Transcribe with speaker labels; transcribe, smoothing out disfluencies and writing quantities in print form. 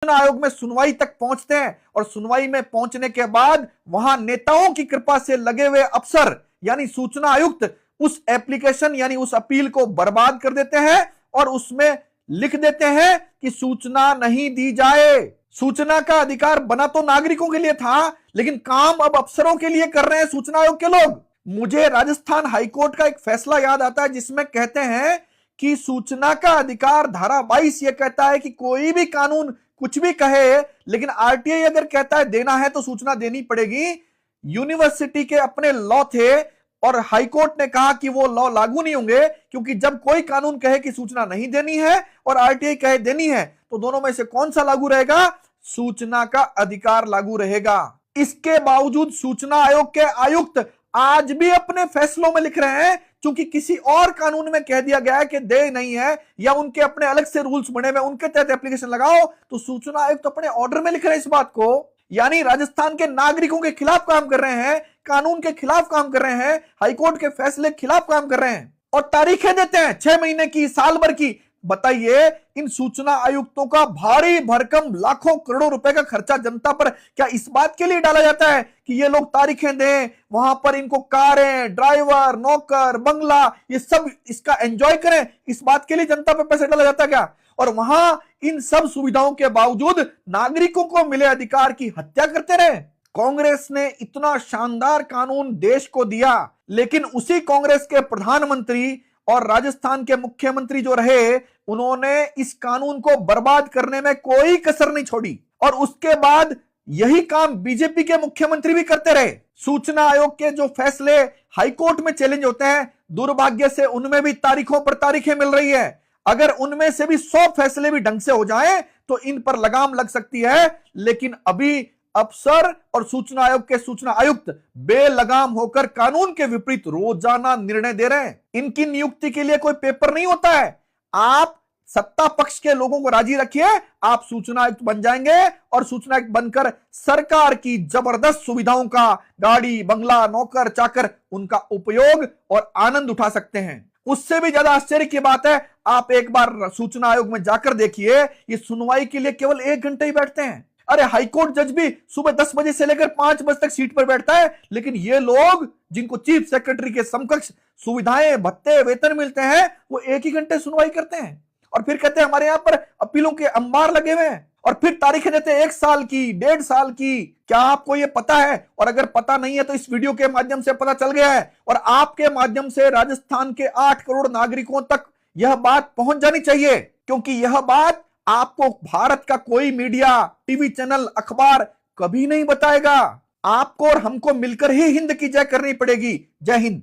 Speaker 1: सूचना आयोग में सुनवाई तक पहुंचते हैं और सुनवाई में पहुंचने के बाद वहां नेताओं की कृपा से लगे हुए अफसर यानी सूचना आयुक्त उस एप्लीकेशन यानी उस अपील को बर्बाद कर देते हैं और उसमें लिख देते हैं कि सूचना नहीं दी जाए। सूचना का अधिकार बना तो नागरिकों के लिए था, लेकिन काम अब अफसरों के लिए कर रहे हैं सूचना आयोग के लोग। मुझे राजस्थान हाईकोर्ट का एक फैसला याद आता है जिसमें कहते हैं कि सूचना का अधिकार धारा 22 यह कहता है कि कोई भी कानून कुछ भी कहे, लेकिन आरटीआई अगर कहता है देना है तो सूचना देनी पड़ेगी। यूनिवर्सिटी के अपने लॉ थे और हाईकोर्ट ने कहा कि वो लॉ लागू नहीं होंगे, क्योंकि जब कोई कानून कहे कि सूचना नहीं देनी है और आरटीआई कहे देनी है, तो दोनों में से कौन सा लागू रहेगा? सूचना का अधिकार लागू रहेगा। इसके बावजूद सूचना आयोग के आयुक्त आज भी अपने फैसलों में लिख रहे हैं, क्योंकि किसी और कानून में कह दिया गया है कि दे नहीं है या उनके अपने अलग से रूल्स बने हुए उनके तहत एप्लीकेशन लगाओ, तो सूचना आयुक्त अपने ऑर्डर में लिख रहे हैं इस बात को। यानी राजस्थान के नागरिकों के खिलाफ काम कर रहे हैं, कानून के खिलाफ काम कर रहे हैं, हाईकोर्ट के फैसले के खिलाफ काम कर रहे हैं और तारीखें देते हैं 6 महीने की, साल भर की। बताइए, इन सूचना आयुक्तों का भारी भरकम लाखों करोड़ों रुपए का खर्चा जनता पर क्या इस बात के लिए डाला जाता है कि ये लोग तारीखें दें, वहां पर इनको कारें, ड्राइवर, नौकर, बंगला ये सब इसका एंजॉय करें? इस बात के लिए जनता पर पैसे डाला जाता है क्या? और वहां इन सब सुविधाओं के बावजूद नागरिकों को मिले अधिकार की हत्या करते रहे। कांग्रेस ने इतना शानदार कानून देश को दिया, लेकिन उसी कांग्रेस के प्रधानमंत्री और राजस्थान के मुख्यमंत्री जो रहे, उन्होंने इस कानून को बर्बाद करने में कोई कसर नहीं छोड़ी और उसके बाद यही काम बीजेपी के मुख्यमंत्री भी करते रहे। सूचना आयोग के जो फैसले हाईकोर्ट में चैलेंज होते हैं, दुर्भाग्य से उनमें भी तारीखों पर तारीखें मिल रही है। अगर उनमें से भी 100 फैसले भी ढंग से हो जाएं तो इन पर लगाम लग सकती है, लेकिन अभी अफसर और सूचना आयोग के सूचना आयुक्त बेलगाम होकर कानून के विपरीत रोजाना निर्णय दे रहे हैं। इनकी नियुक्ति के लिए कोई पेपर नहीं होता है। आप सत्ता पक्ष के लोगों को राजी रखिए, आप सूचना आयुक्त बन जाएंगे और सूचना आयुक्त बनकर सरकार की जबरदस्त सुविधाओं का, गाड़ी, बंगला, नौकर, चाकर, उनका उपयोग और आनंद उठा सकते हैं। उससे भी ज्यादा आश्चर्य की बात है, आप एक बार सूचना आयोग में जाकर देखिए, ये सुनवाई के लिए केवल 1 घंटे ही बैठते हैं। अरे हाईकोर्ट जज भी सुबह 10 बजे से लेकर 5 बजे तक सीट पर बैठता है, लेकिन ये लोग जिनको चीफ सेक्रेटरी के समकक्ष सुविधाएं, भत्ते, वेतन मिलते हैं, वो 1 ही घंटे सुनवाई करते हैं और फिर कहते हैं हमारे यहां पर अपीलों के अंबार लगे हुए हैं और फिर तारीखें देते हैं 1 साल की, 1.5 साल की। क्या आपको ये पता है? और अगर पता नहीं है तो इस वीडियो के माध्यम से पता चल गया है और आपके माध्यम से राजस्थान के 8 करोड़ नागरिकों तक यह बात पहुंच जानी चाहिए, क्योंकि यह बात आपको भारत का कोई मीडिया, टीवी चैनल, अखबार कभी नहीं बताएगा। आपको और हमको मिलकर ही हिंद की जय करनी पड़ेगी। जय हिंद।